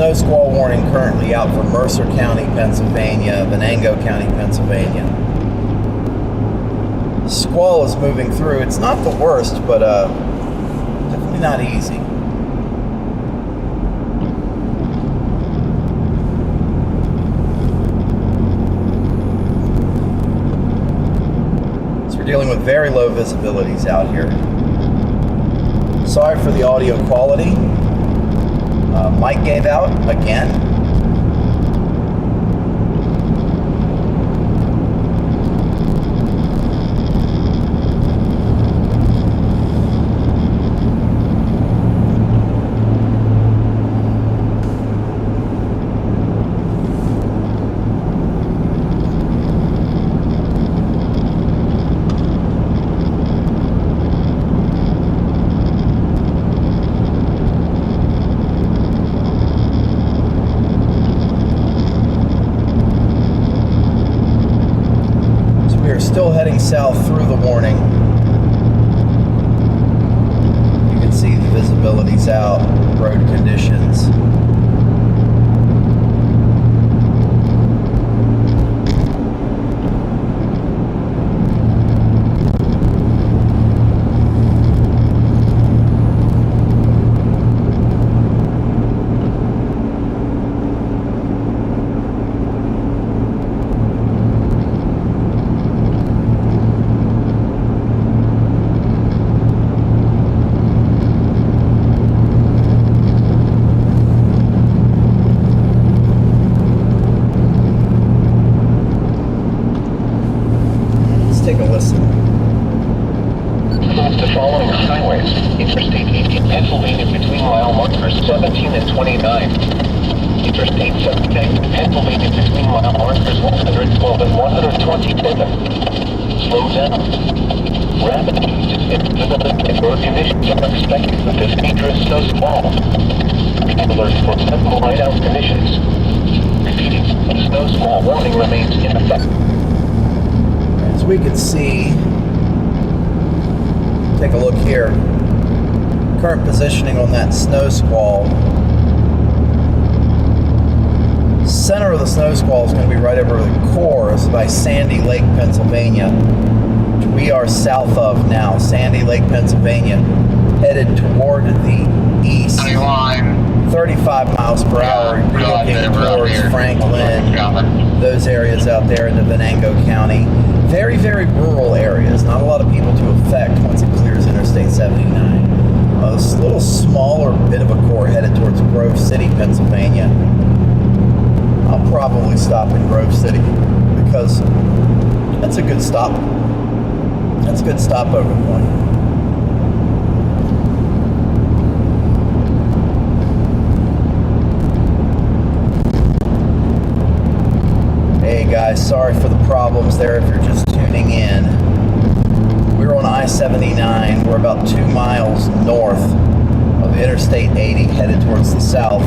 snow squall warning currently out for Mercer County, Pennsylvania, Venango County, Pennsylvania. The squall is moving through. It's not the worst, but definitely not easy. So we're dealing with very low visibilities out here. Sorry for the audio quality. Mic gave out again. Still heading south through the warning. You can see the visibility's out, road conditions. Take a listen. The following highways: Interstate 18 Pennsylvania between mile markers 17 and 29. Interstate 79 Pennsylvania between mile markers 112 and 127. Slow down. Rapid changes in visibility and road conditions are expected with this dangerous snow squall. Alert for simple whiteout conditions. Repeating, the snow squall warning remains in effect. As we can see, take a look here. Current positioning on that snow squall. Center of the snow squall is going to be right over the core. It's by Sandy Lake, Pennsylvania, which we are south of now. Sandy Lake, Pennsylvania, headed toward the east. 35 miles per hour, looking towards Franklin, those areas out there into Venango County. Very, very rural areas. Not a lot of people to affect once it clears Interstate 79. A little smaller bit of a core headed towards Grove City, Pennsylvania. I'll probably stop in Grove City because that's a good stop. That's a good stopover point. Hey guys, sorry for the problems there if you're just tuning in. We're on I-79. We're about 2 miles north of Interstate 80 headed towards the south.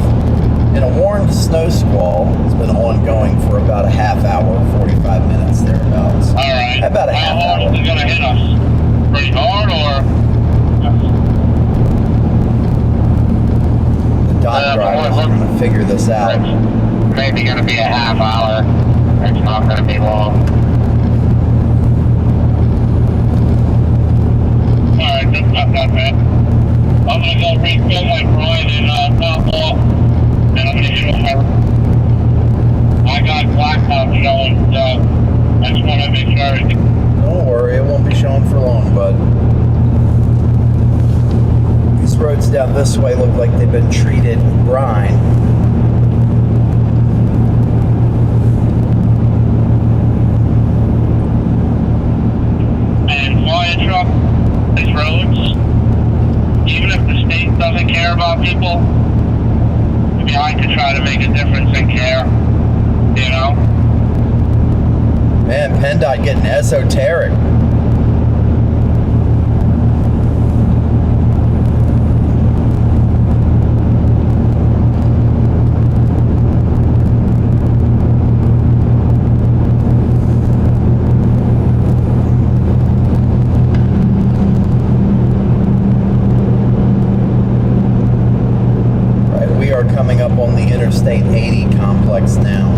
And a warned snow squall has been ongoing for about a half hour, 45 minutes thereabouts. All right. About a half hour. How hard is it going to hit us? Pretty hard or? The dock drivers are going to figure this out. Maybe going to be a half hour. It's not going to be long. Alright, that's not that bad. I'm going to go refill my brine in snowfall, and I'm going to show my... I got blacktop showing, so I just want to make sure everything... Don't worry, it won't be showing for long, bud. These roads down this way look like they've been treated with brine. Truck, these roads, even if the state doesn't care about people, maybe I could try to make a difference and care, you know? Man, PennDOT getting esoteric. coming up on the Interstate 80 complex now.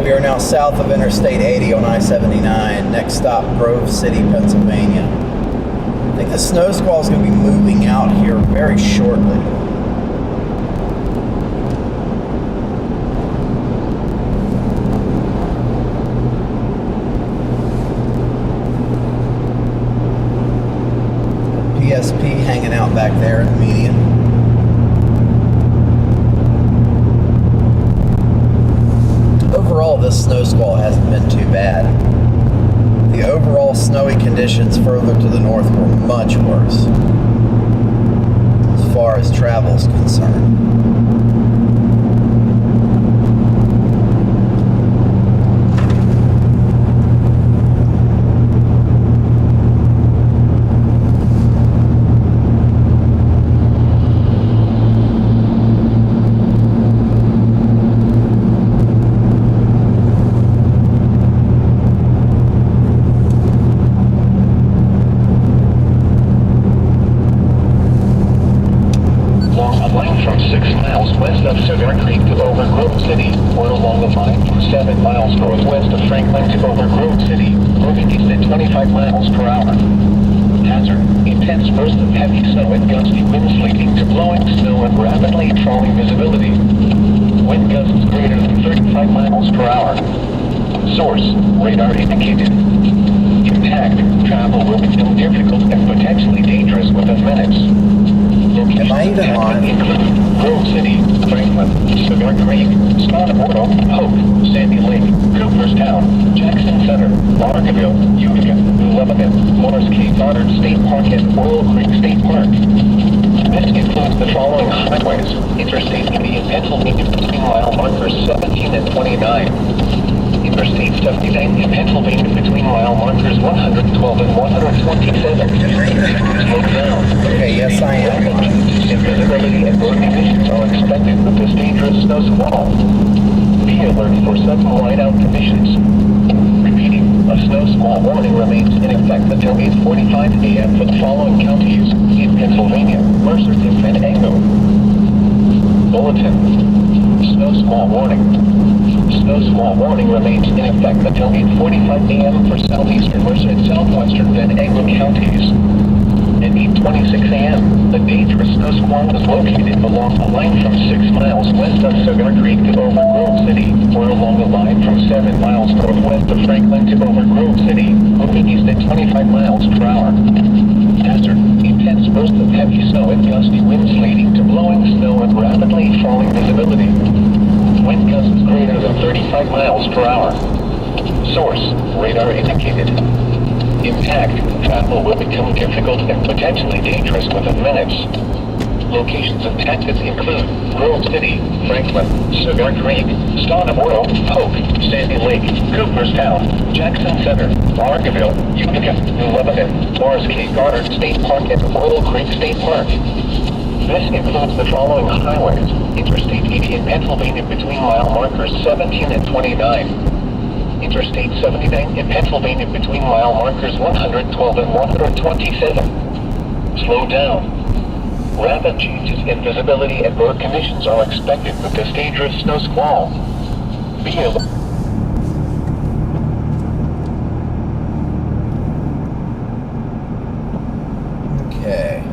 We are now south of Interstate 80 on I-79. Next stop, Grove City, Pennsylvania. I think the snow squall is going to be moving out here very shortly. PSP hanging out back there in the median. Overall, this snow squall hasn't been too bad. The overall snowy conditions further to the north were much worse as far as travel is concerned. Radar indicated. Intact. Travel will become difficult and potentially dangerous within minutes. Am I even on? Include Grove City, Franklin, Cigar Creek, Scottboro, Hope, Sandy Lake, Cooperstown, Jackson Center, Larkville, Utica, Lebanon, Morris K. Goddard State Park, and Oil Creek State Park. This includes the following highways: Interstate 80 in Pennsylvania between mile markers 17 and 29. Interstate 79 in Pennsylvania between mile markers 112 and 127. Slow down. Okay, yes I am. Invisibility and road conditions are expected with this dangerous snow squall. Be alert for sudden whiteout conditions. Repeating, a snow squall warning remains in effect until 8:45 a.m. for the following counties in Pennsylvania: Mercer and Venango. Bulletin. Snow squall warning. Snow squall warning remains in effect until 8:45 a.m. for southeastern Mercer and southwestern Venango counties. At 8:26 a.m., the dangerous snow squall was located along a line from 6 miles west of Cigar Creek to over Grove City, or along a line from 7 miles northwest of Franklin to over Grove City, moving east at 25 miles per hour. Hazard: intense bursts of heavy snow and gusty winds leading to blowing snow and rapidly falling visibility. Wind gusts greater than 35 miles per hour. Source: radar indicated. Intact. Travel will become difficult and potentially dangerous within minutes. Locations of tactics include Grove City, Franklin, Cigar Creek, Scottboro, Hope, Sandy Lake, Cooperstown, Jackson Center, Larkville, Utica, New Lebanon, Morris K. Goddard State Park, and Oil Creek State Park. This includes the following highways: Interstate 80 in Pennsylvania between mile markers 17 and 29. Interstate 79 in Pennsylvania between mile markers 112 and 127. Slow down. Rapid changes in visibility and road conditions are expected with this dangerous snow squall. Be alert. Okay.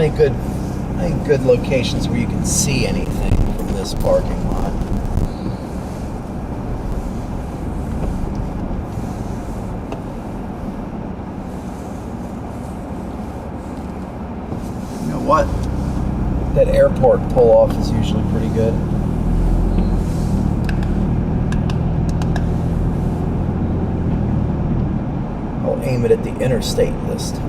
Ain't good locations where you can see anything from this parking lot. You know what? That airport pull-off is usually pretty good. I'll aim it at the interstate this time.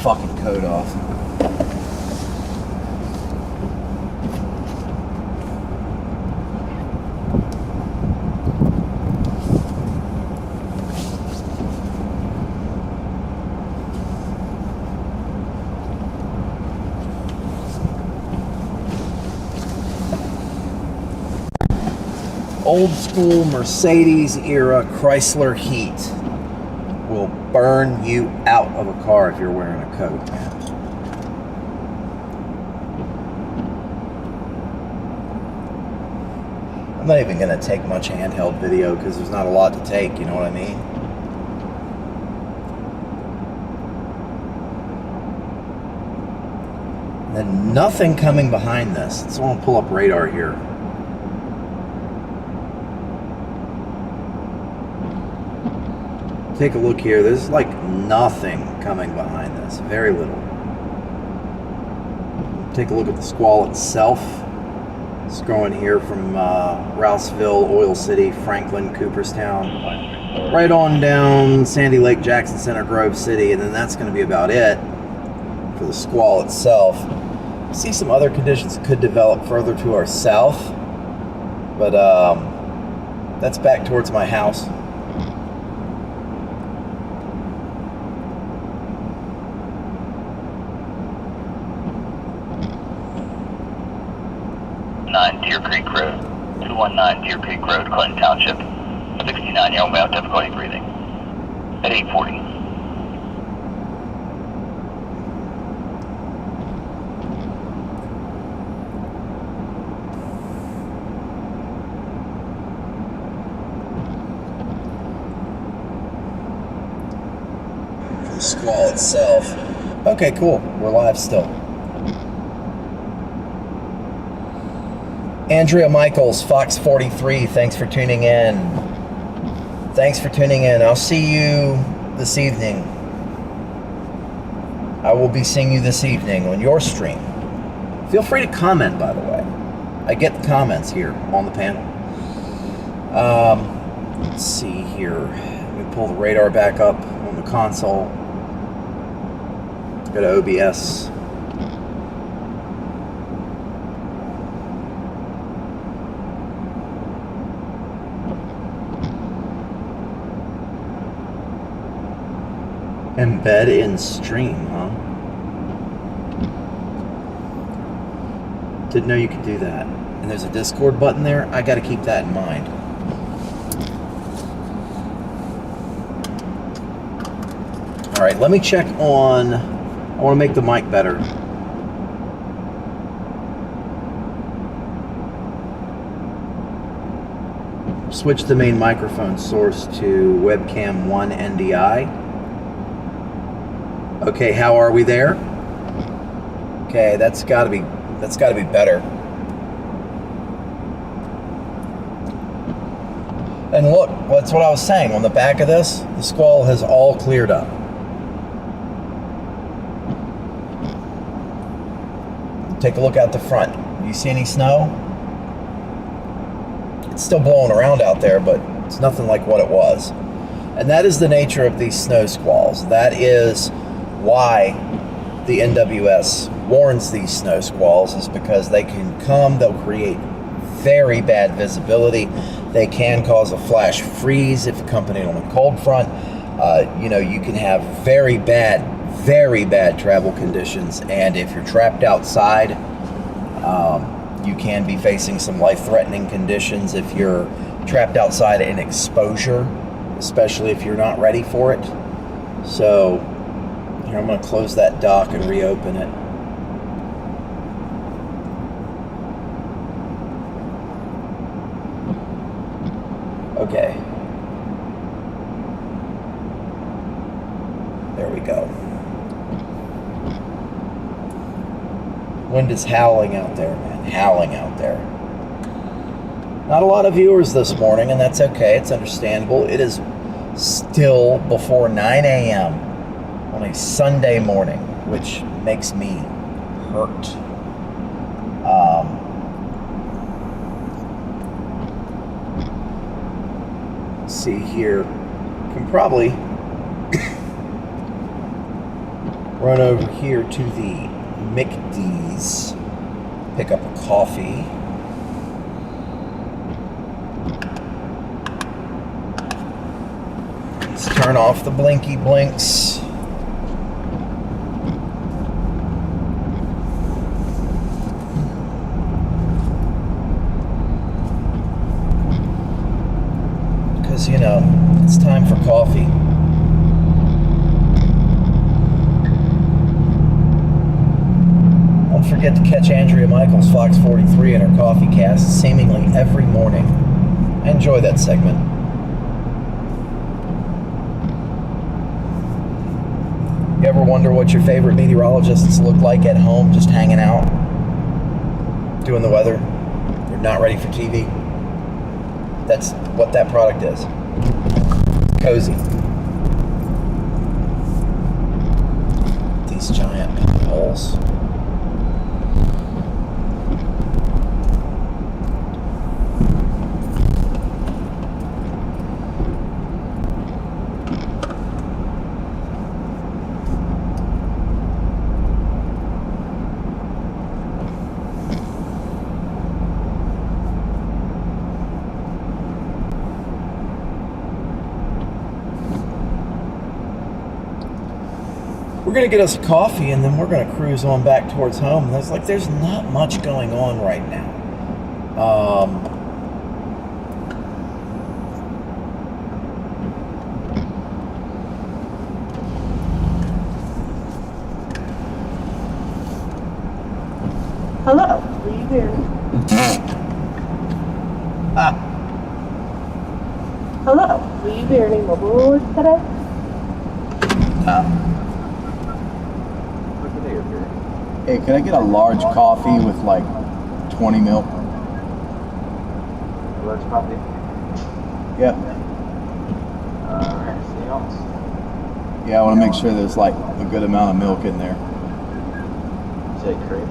Fucking coat off. Old school Mercedes era Chrysler heat will burn you out of a car if you're wearing a coat, man. I'm not even going to take much handheld video because there's not a lot to take, you know what I mean? And then nothing coming behind this. So I'm going to pull up radar here. Take a look here. There's like nothing coming behind this. Very little. Take a look at the squall itself. It's going here from Rouseville, Oil City, Franklin, Cooperstown, right on down Sandy Lake, Jackson Center, Grove City, and then that's going to be about it for the squall itself. See some other conditions that could develop further to our south, but that's back towards my house. Deer Creek Road, 219 Deer Creek Road, Clinton Township, 69-year-old male, difficulty breathing, at 8:40. For the squall itself. Okay, cool. We're live still. Andrea Michaels, Fox 43, thanks for tuning in. Thanks for tuning in. I'll see you this evening. I will be seeing you this evening on your stream. Feel free to comment, by the way. I get the comments here on the panel. Let's see here. Let me pull the radar back up on the console. Go to OBS. Embed in stream, huh? Didn't know you could do that. And there's a Discord button there. I got to keep that in mind. All right, let me check on. I want to make the mic better. Switch the main microphone source to webcam 1 NDI. Okay, how are we there? Okay, that's got to be better. And look, that's what I was saying. On the back of this, the squall has all cleared up. Take a look out the front. Do you see any snow? It's still blowing around out there, but it's nothing like what it was. And that is the nature of these snow squalls. That is why the NWS warns these snow squalls, is because they can come, they'll create very bad visibility. They can cause a flash freeze if accompanied on a cold front. You can have very bad travel conditions, and if you're trapped outside, you can be facing some life-threatening conditions if you're trapped outside in exposure, especially if you're not ready for it. So here, I'm going to close that dock and reopen it. Okay. There we go. Wind is howling out there, man. Howling out there. Not a lot of viewers this morning, and that's okay. It's understandable. It is still before 9 a.m. on a Sunday morning, which makes me hurt. Let's see here. Can probably run over here to the McD's, pick up a coffee. Let's turn off the blinky blinks. Because, it's time for coffee. Don't forget to catch Andrea Michaels, Fox 43, in her coffee cast, seemingly every morning. I enjoy that segment. You ever wonder what your favorite meteorologists look like at home, just hanging out, doing the weather? They're not ready for TV. That's what that product is. Cozy. These giant holes. We're going to get us a coffee, and then we're going to cruise on back towards home. And there's not much going on right now. Hello, will you hear me? Hello, will you hear any mobile awards today? Hey, can I get a large coffee with 20 milk? Large coffee? Yep. Anything else? Yeah, I want to make sure there's a good amount of milk in there. Say cream?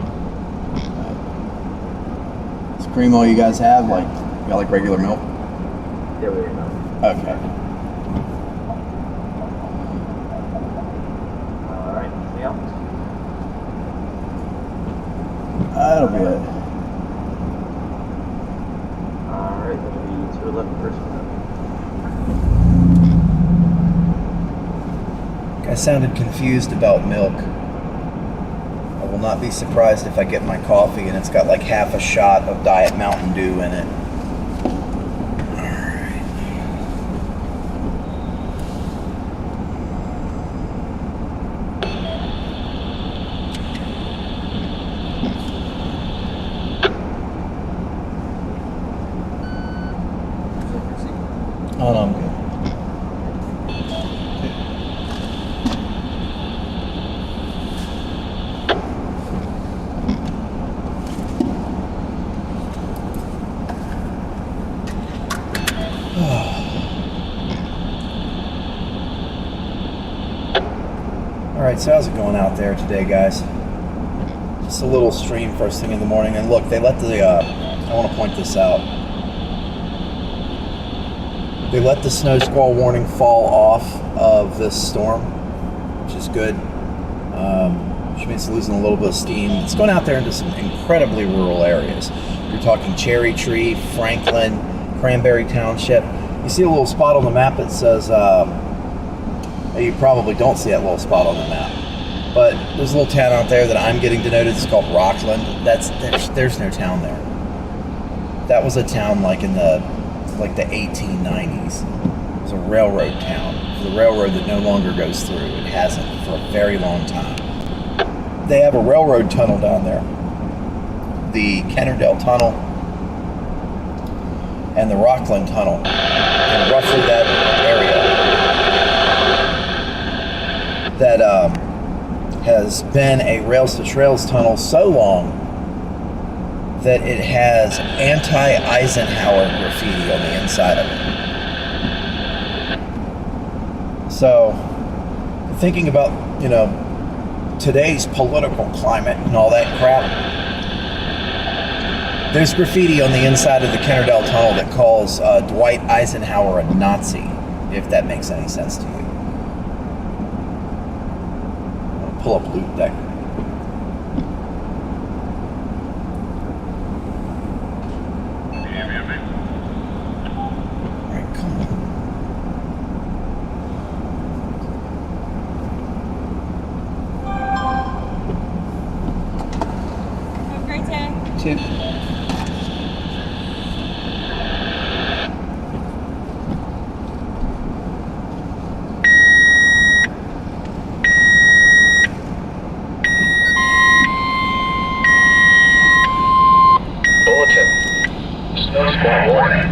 Is cream all you guys have? You got regular milk? Yeah, we know. Okay. Alright, anything else? That'll be it. Alright, that'll be 211 first one. I sounded confused about milk. I will not be surprised if I get my coffee and it's got half a shot of Diet Mountain Dew in it. Oh, no, I'm good. Alright, so how's it going out there today, guys? Just a little stream first thing in the morning. And look, they let I want to point this out. They let the snow squall warning fall off of this storm, which is good. Which means it's losing a little bit of steam. It's going out there into some incredibly rural areas. You're talking Cherry Tree, Franklin, Cranberry Township. You see a little spot on the map that says, you probably don't see that little spot on the map, but there's a little town out there that I'm getting denoted. It's called Rockland. There's no town there. That was a town like in the 1890s. It was a railroad town. It was a railroad that no longer goes through. It hasn't for a very long time. They have a railroad tunnel down there, the Kennerdale Tunnel and the Rockland Tunnel, in roughly that area. That has been a rails to trails tunnel so long that it has anti-Eisenhower graffiti on the inside of it. So, thinking about, today's political climate and all that crap, there's graffiti on the inside of the Kennerdale Tunnel that calls Dwight Eisenhower a Nazi, if that makes any sense to you. I'll pull up Loot Deck. Alright, come on. Have a great day. Two. Bulletin. Snow squall warning.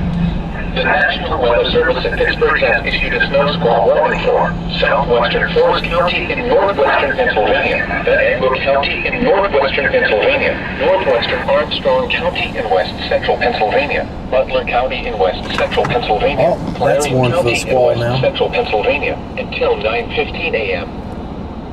The National Weather Service in Pittsburgh has issued a snow squall warning for southwestern Forest County in northwestern Pennsylvania, Venango County in northwestern Pennsylvania, northwestern Armstrong County in west central Pennsylvania, Butler County in west central Pennsylvania, Oh, that's Clarion warned for the County in squall west now. central Pennsylvania until 9:15 a.m.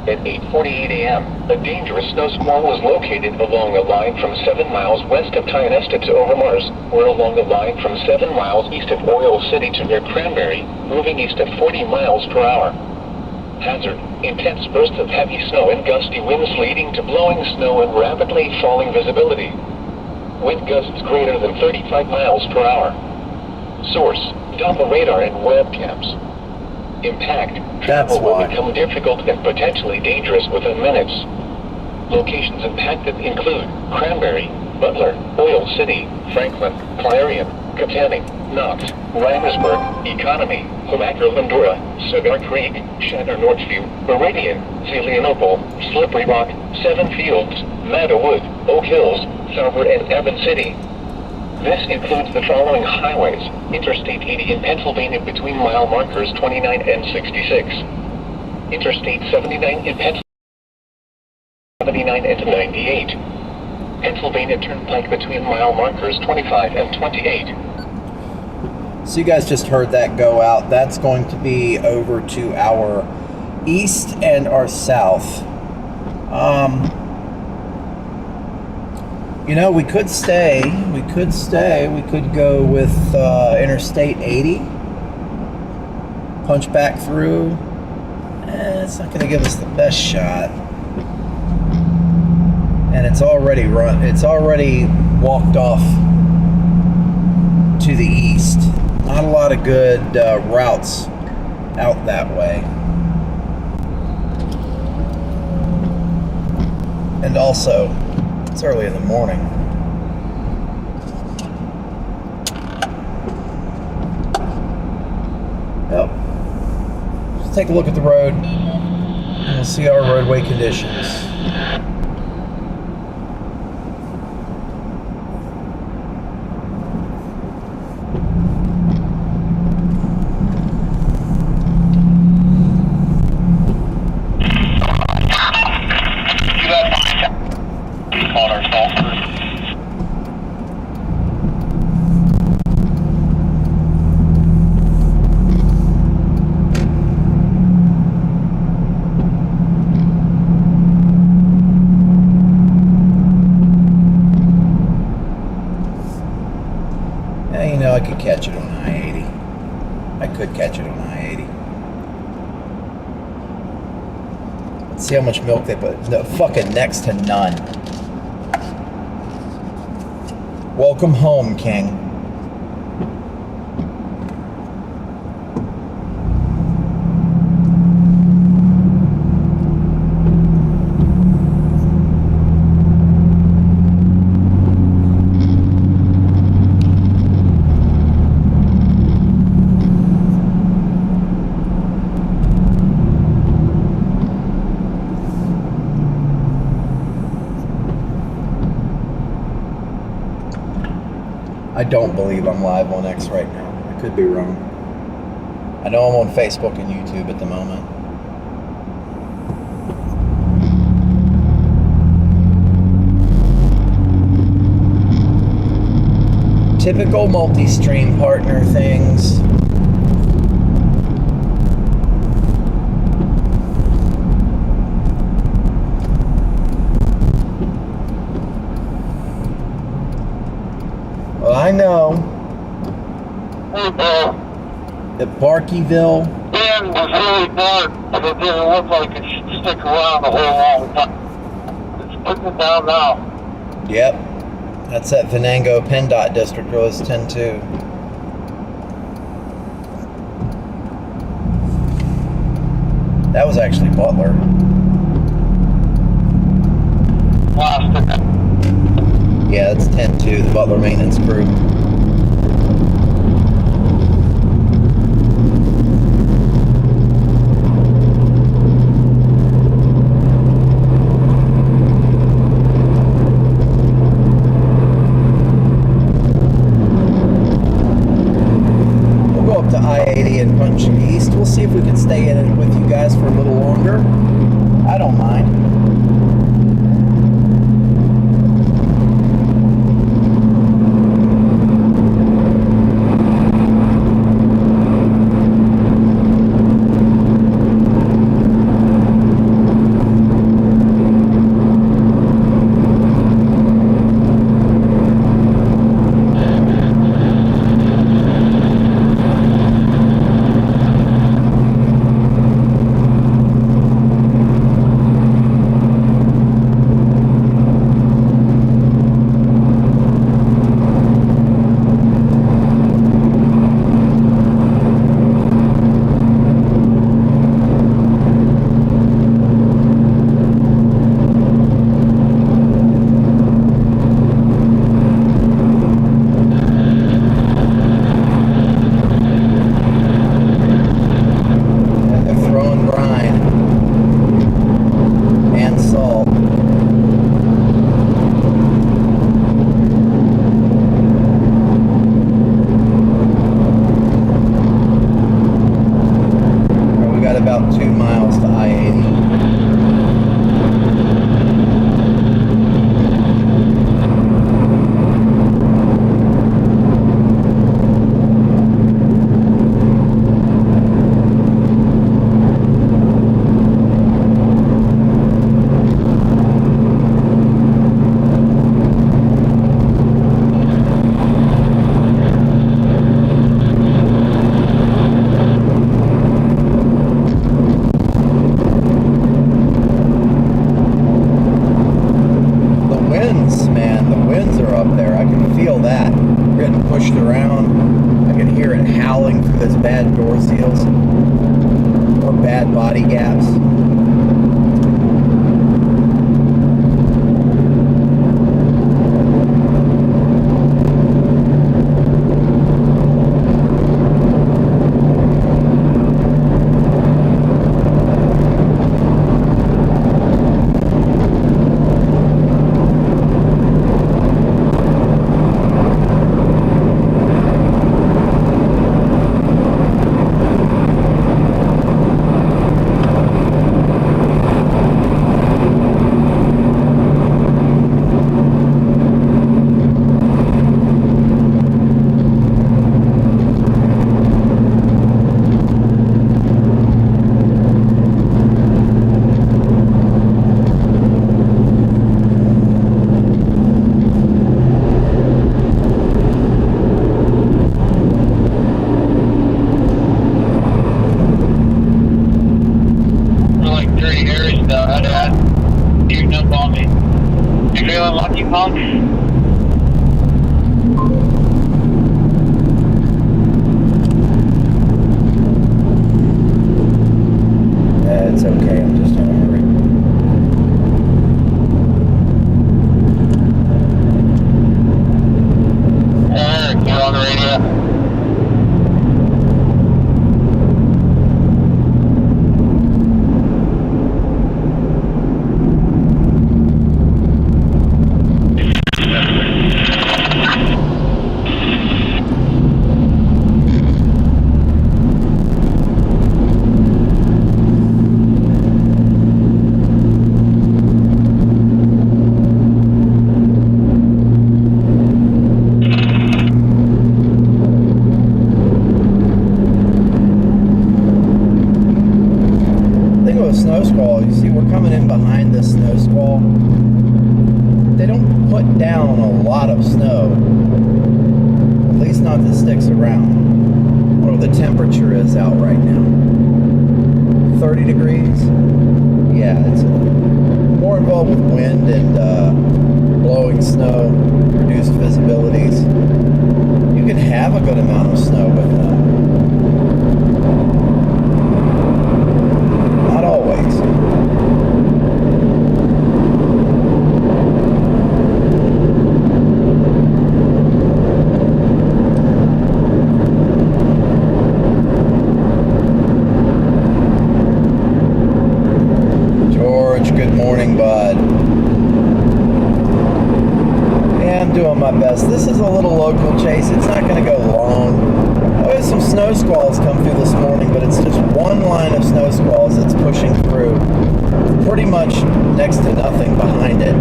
At 8:48 a.m., a dangerous snow squall was located along a line from 7 miles west of Tionesta to Overmars, or along a line from 7 miles east of Oil City to near Cranberry, moving east at 40 miles per hour. Hazard: intense bursts of heavy snow and gusty winds leading to blowing snow and rapidly falling visibility. Wind gusts greater than 35 miles per hour. Source: Doppler radar and webcams. Impact: travel will why. become difficult and potentially dangerous within minutes. Locations impacted include Cranberry, Butler, Oil City, Franklin, Clarion, Katanning, Knox, Reimersburg, Economy, Homaker, Lindora, Cigar Creek, Shatner, Northview, Meridian, Zelienople, Slippery Rock, Seven Fields, Meadowwood, Oak Hills, Sauber, and Evans City. This includes the following highways: Interstate 80 in Pennsylvania between mile markers 29 and 66. Interstate 79 in Pennsylvania 79 and 98. Pennsylvania Turnpike between mile markers 25 and 28. So you guys just heard that go out. That's going to be over to our east and our south. We could stay. We could go with Interstate 80. Punch back through. It's not going to give us the best shot. And it's already walked off to the east. Not a lot of good routes out that way. And also, it's early in the morning. Yep. Let's take a look at the road and we'll see our roadway conditions. I could catch it on I-80. Could catch it on I-80. Let's see how much milk they put. No, fucking next to none. Welcome home, King. I don't believe I'm live on X right now. I could be wrong. I know I'm on Facebook and YouTube at the moment. Typical multi-stream partner things. Well, I know that Barkeyville. Dan was really dark, but it didn't look like it should stick around a whole long time. It's putting it down now. Yep. That's that Venango PennDOT district, was 10-2. That was actually Butler. Plastic. Yeah, that's 10-2, the Butler maintenance crew. We'll go up to I-80 and punch east. We'll see if we can stay in it with you guys for a little longer. I don't mind. About 2 miles to I-80. Pushed around. I can hear it howling through those bad door seals or bad body gaps. Hunk. It's okay. I'm just in a hurry. Eric, you're on the radio. Snow squall, you see we're coming in behind this snow squall. They don't put down a lot of snow, at least not that sticks around. What the temperature is out right now? 30 degrees? Yeah, it's more involved with wind and blowing snow, reduced visibilities. You can have a good amount of snow with them. Not always. George, good morning, bud. Yeah, I'm doing my best. This is a little local chase. It's not going to go long. I had some snow squalls come through this morning, but it's just one line of snow squalls that's pushing through. Pretty much next to nothing behind it.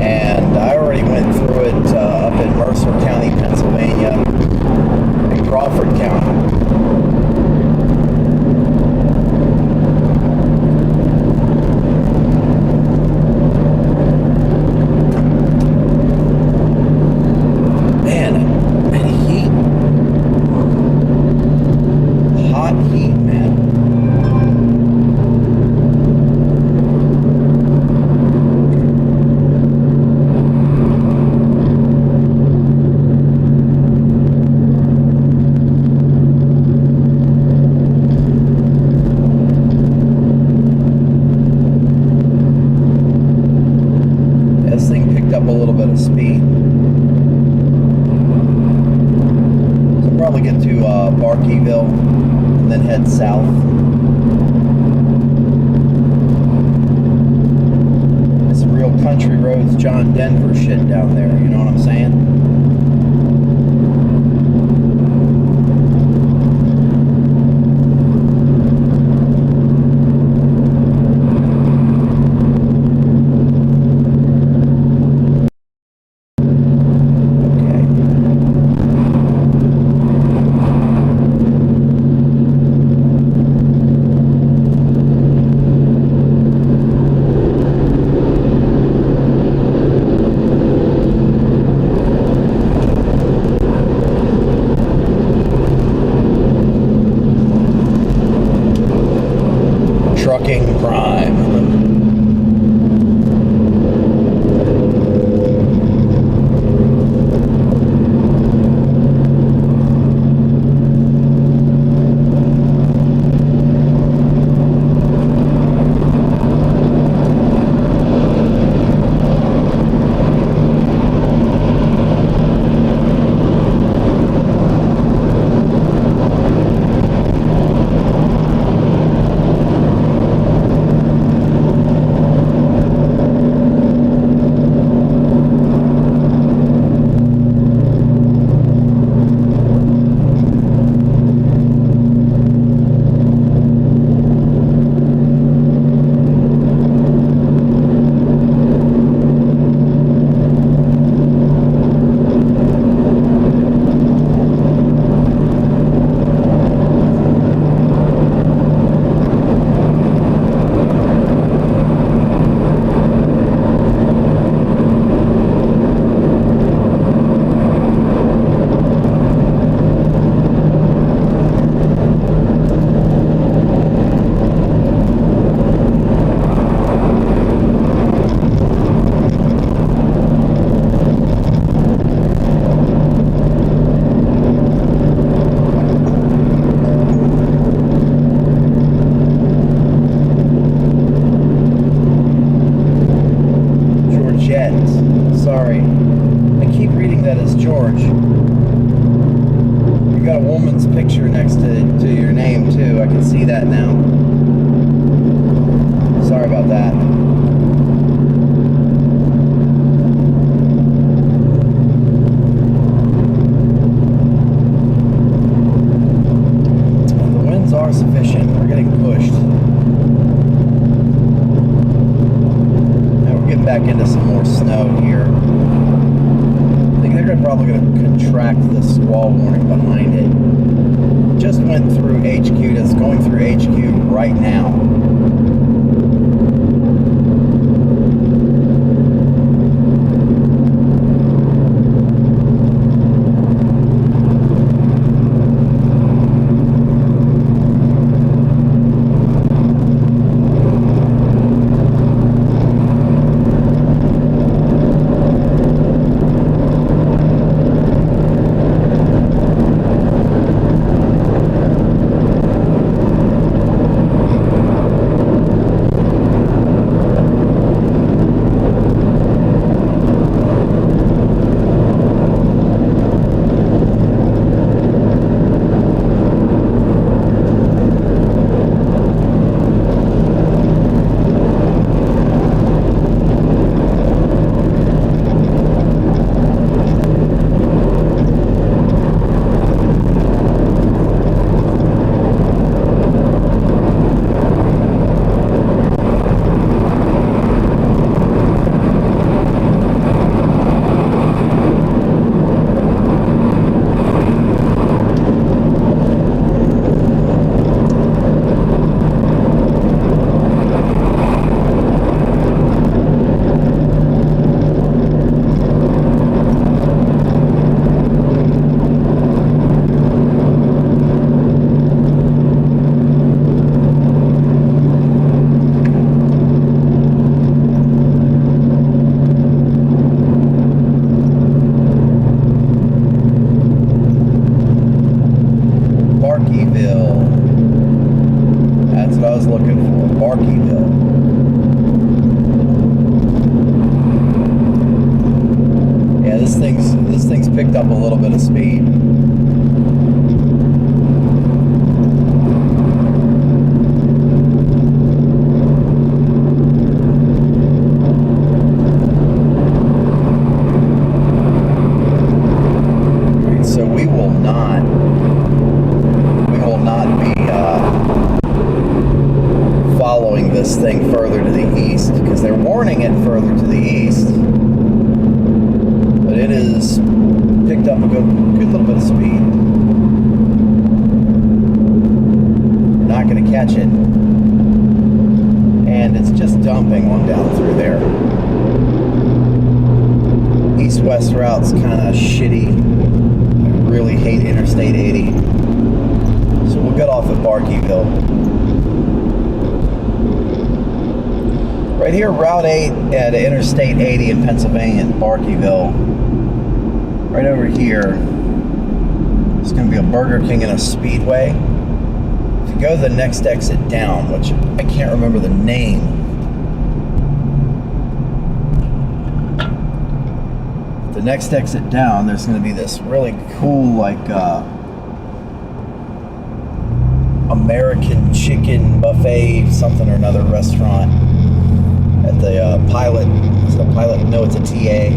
And I already went through it up in Mercer County, Pennsylvania, and Crawford County. Up a little bit of speed. So probably get to Barkeyville and then head south. It's some real country roads, John Denver shit down there, you know what I'm saying? Jeanette. Sorry. I keep reading that as George. You got a woman's picture next to your name too. I can see that now. Sorry about that. The winds are sufficient. We're getting pushed. Now we're getting back into some more snow here. I think they're probably going to contract the squall warning behind it. Just went through HQ. That's going through HQ right now. That's what I was looking for. Barkeyville. Yeah, this thing's picked up a little bit of speed. So we will not be following this thing further to the east, because they're warning it further to the east, but it has picked up a good little bit of speed. We're not going to catch it, and it's just dumping on down through there. East-west route's kind of shitty. I really hate Interstate 80. So we'll get off at Barkeyville. Right here, Route 8 at Interstate 80 in Pennsylvania, in Barkeyville. Right over here, it's going to be a Burger King and a Speedway. If you go to the next exit down, which I can't remember the name, the next exit down, there's going to be this really cool, like, American chicken buffet, something or another restaurant at the Pilot. Is it a Pilot? No, it's a TA.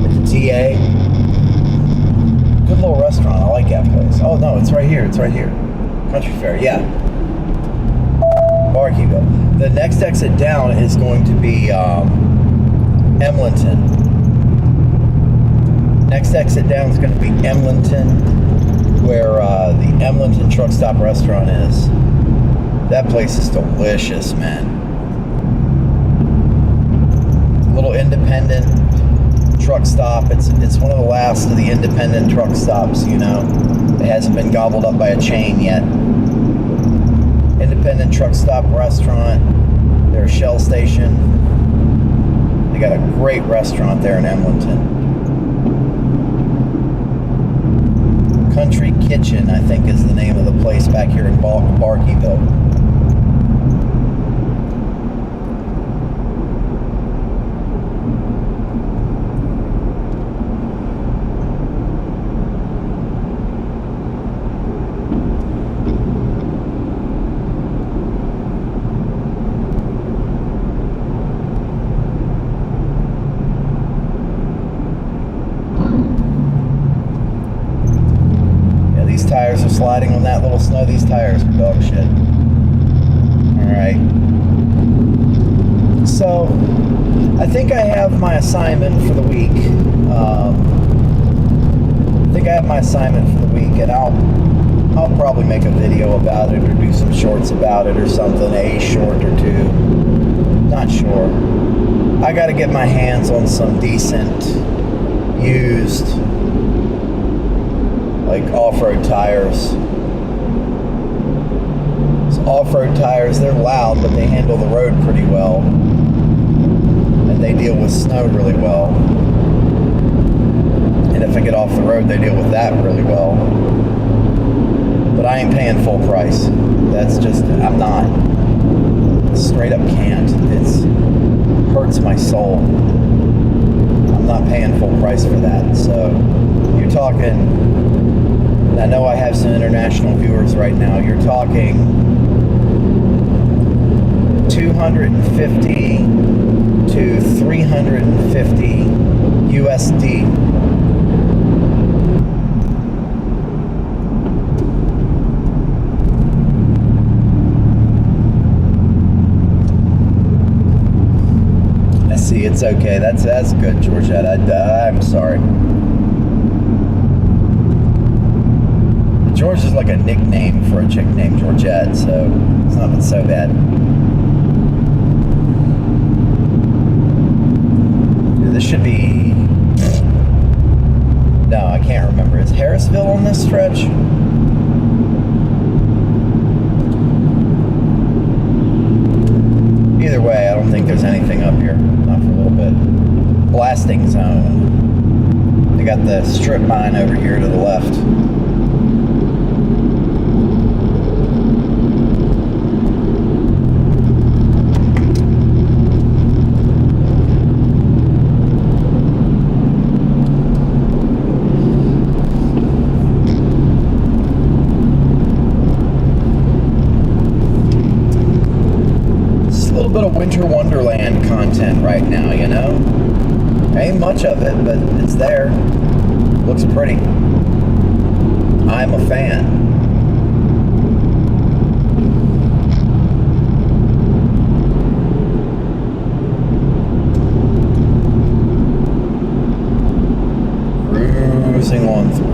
It's a TA. Good little restaurant. I like that place. Oh, no, it's right here. It's right here. Country Fair, yeah. Barkeyville. The next exit down is going to be Emlenton. Next exit down is going to be Emlenton, where the Emlenton Truck Stop restaurant is. That place is delicious, man. Little independent truck stop. It's one of the last of the independent truck stops, you know. It hasn't been gobbled up by a chain yet. Independent truck stop restaurant. They're a Shell station. They got a great restaurant there in Emlenton. Country Kitchen, I think, is the name of the place back here in Barkeyville. tires are sliding on that little snow. These tires are dog shit. Alright. So, I think I have my assignment for the week. And I'll probably make a video about it or do some shorts about it or something, a short or two. Not sure. I got to get my hands on some decent used like off-road tires. So off-road tires, they're loud, but they handle the road pretty well. And they deal with snow really well. And if I get off the road, they deal with that really well. But I ain't paying full price. That's just, I'm not. Straight up can't. It's hurts my soul. I'm not paying full price for that. So you're talking, and I know I have some international viewers right now, you're talking 250 to 350 USD. See, it's okay. That's good, Georgette. I'm sorry. George is like a nickname for a chick named Georgette, so it's not been so bad. This should be... No, I can't remember. Is Harrisville on this stretch? Either way, I don't think there's anything up here. Not for a little bit. Blasting zone. They got the strip mine over here to the left. Bit of winter wonderland content right now, you know. Ain't much of it, but it's there. Looks pretty. I'm a fan. Cruising on through.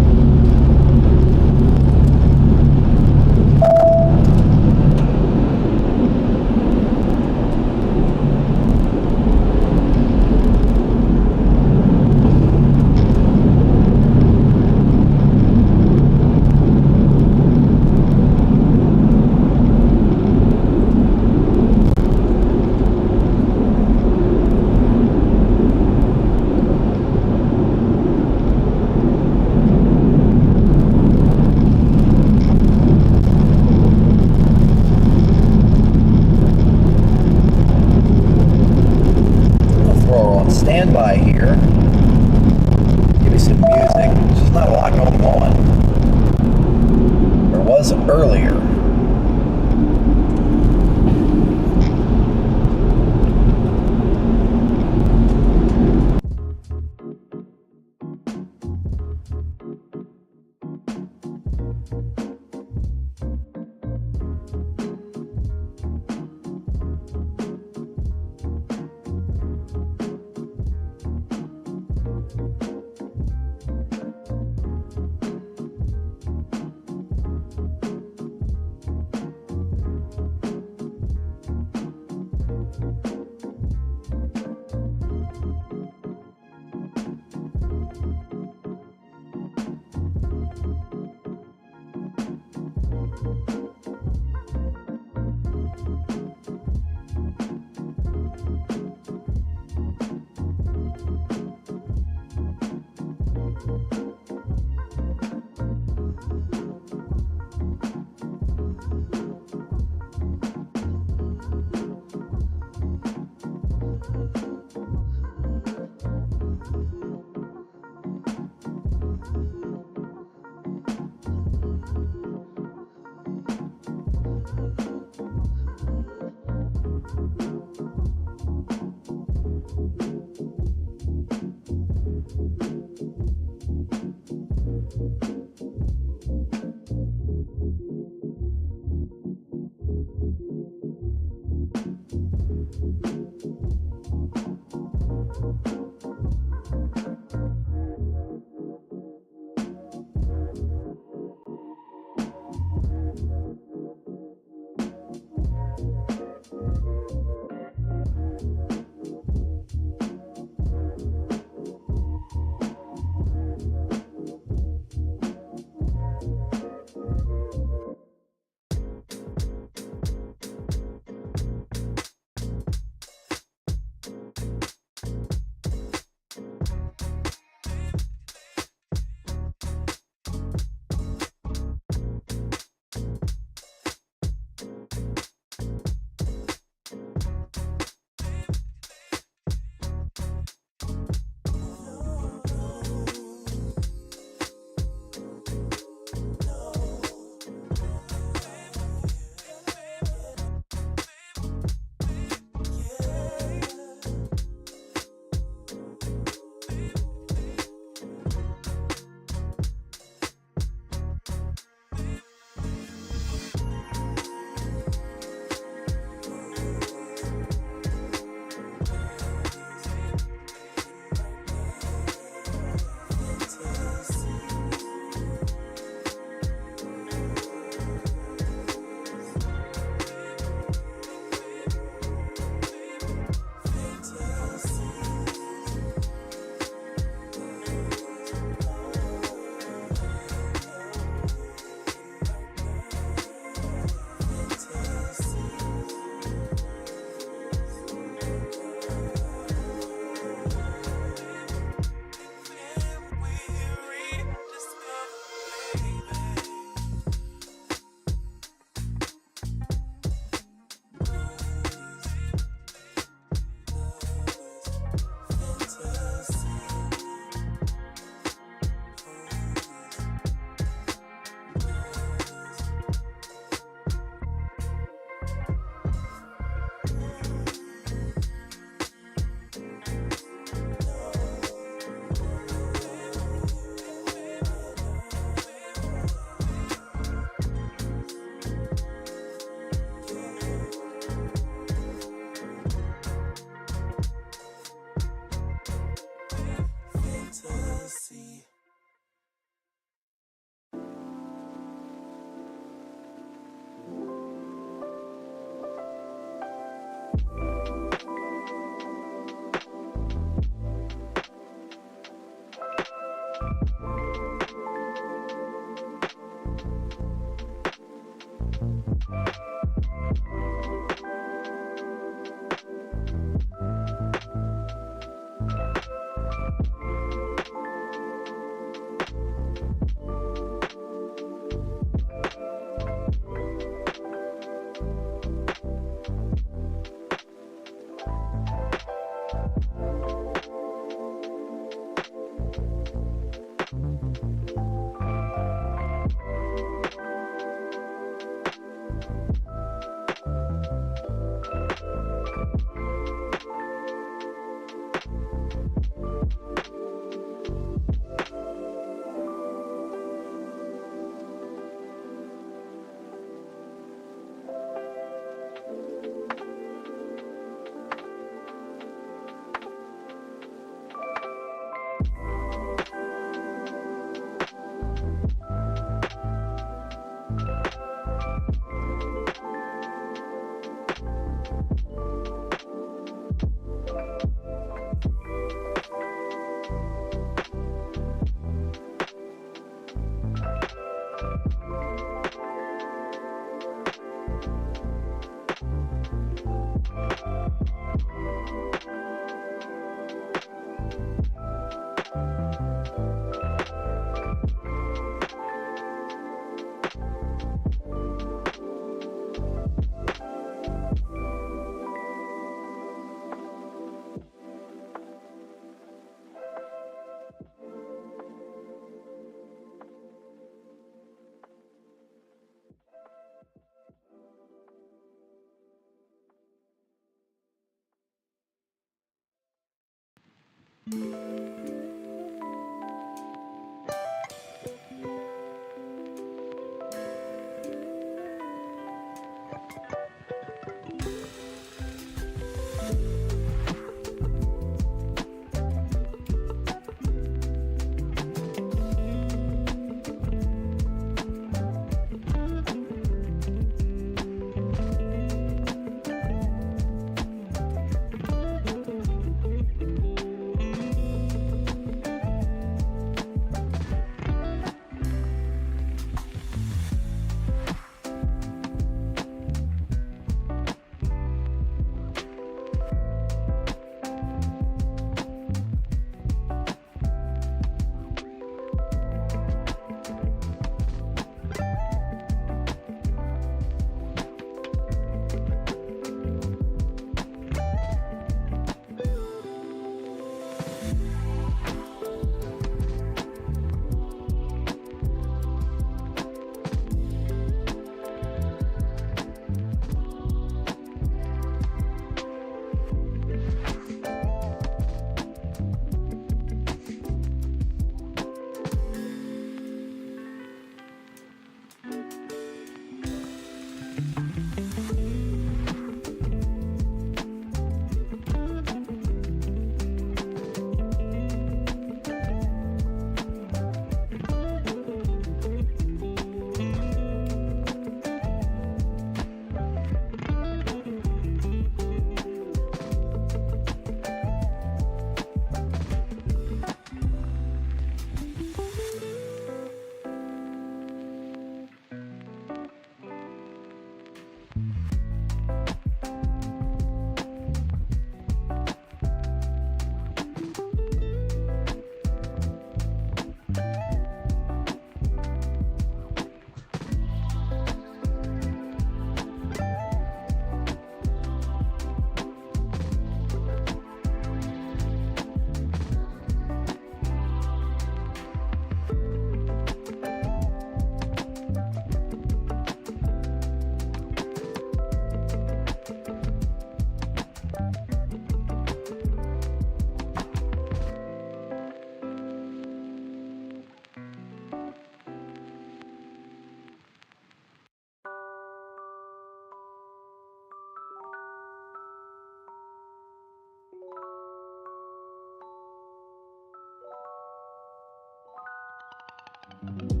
Bye.